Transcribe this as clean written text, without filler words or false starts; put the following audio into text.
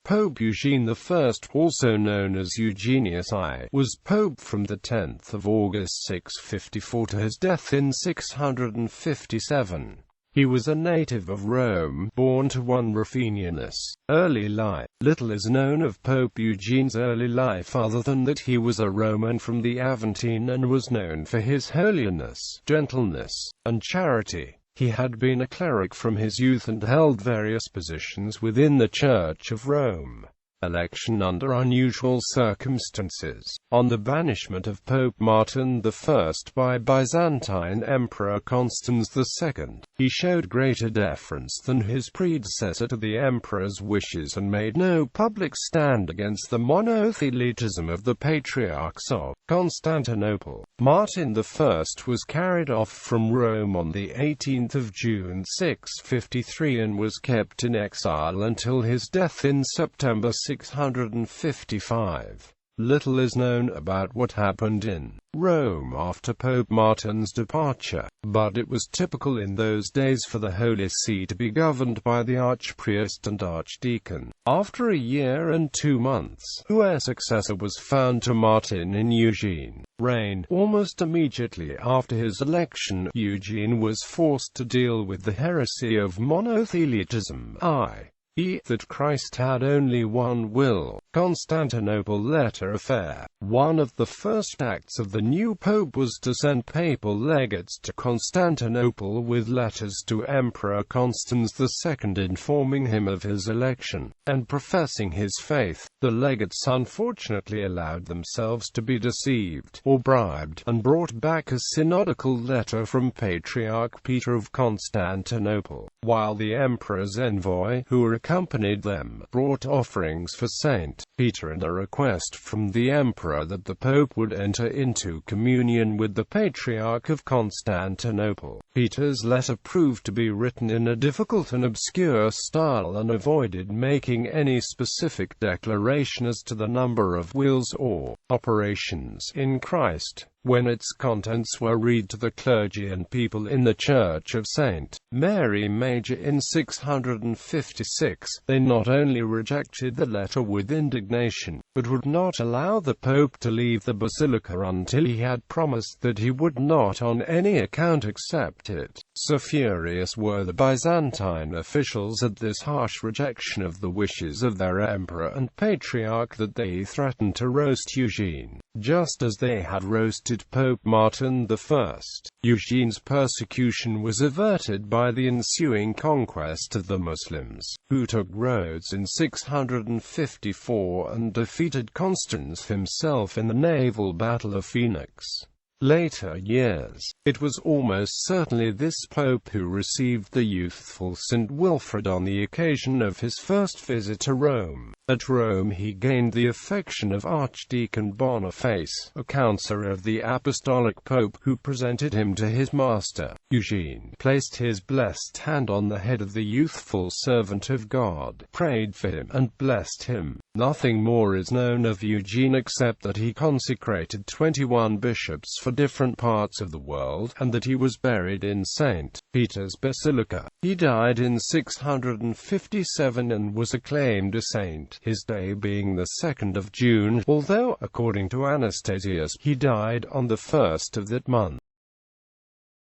Pope Eugene I, also known as Eugenius I, was pope from the 10th of August 654 to his death in 657. He was a native of Rome, born to one Rufinianus. Early life. Little is known of Pope Eugene's early life other than that he was a Roman from the Aventine and was known for his holiness, gentleness, and charity. He had been a cleric from his youth and held various positions within the Church of Rome. Election under unusual circumstances. On the banishment of Pope Martin I by Byzantine Emperor Constans II, he showed greater deference than his predecessor to the emperor's wishes and made no public stand against the monothelitism of the Patriarchs of Constantinople. Martin I was carried off from Rome on the 18th of June 653 and was kept in exile until his death in September 655. Little is known about what happened in Rome after Pope Martin's departure, but it was typical in those days for the Holy See to be governed by the archpriest and archdeacon. After a year and 2 months, a successor was found to Martin in Eugene's reign. Almost immediately after his election, Eugene was forced to deal with the heresy of monothelitism, i.e., that Christ had only one will. Constantinople letter affair. One of the first acts of the new pope was to send papal legates to Constantinople with letters to Emperor Constans II informing him of his election, and professing his faith. The legates unfortunately allowed themselves to be deceived, or bribed, and brought back a synodical letter from Patriarch Peter of Constantinople, while the emperor's envoy, who accompanied them, brought offerings for St. Peter and a request from the emperor that the pope would enter into communion with the Patriarch of Constantinople. Peter's letter proved to be written in a difficult and obscure style and avoided making any specific declaration as to the number of wills or operations in Christ. When its contents were read to the clergy and people in the Church of St. Mary Major in 656, they not only rejected the letter with indignation, but would not allow the Pope to leave the basilica until he had promised that he would not on any account accept it. So furious were the Byzantine officials at this harsh rejection of the wishes of their emperor and patriarch that they threatened to roast Eugene, just as they had roasted Pope Martin I. Eugene's persecution was averted by the ensuing conquest of the Muslims, who took Rhodes in 654 and defeated Constans himself in the naval battle of Phoenix. Later years, it was almost certainly this pope who received the youthful St. Wilfrid on the occasion of his first visit to Rome. At Rome he gained the affection of Archdeacon Boniface, a counselor of the apostolic pope, who presented him to his master. Eugene placed his blessed hand on the head of the youthful servant of God, prayed for him, and blessed him. Nothing more is known of Eugene except that he consecrated 21 bishops for different parts of the world, and that he was buried in St. Peter's Basilica. He died in 657 and was acclaimed a saint, his day being the 2nd of June, although, according to Anastasius, he died on the 1st of that month.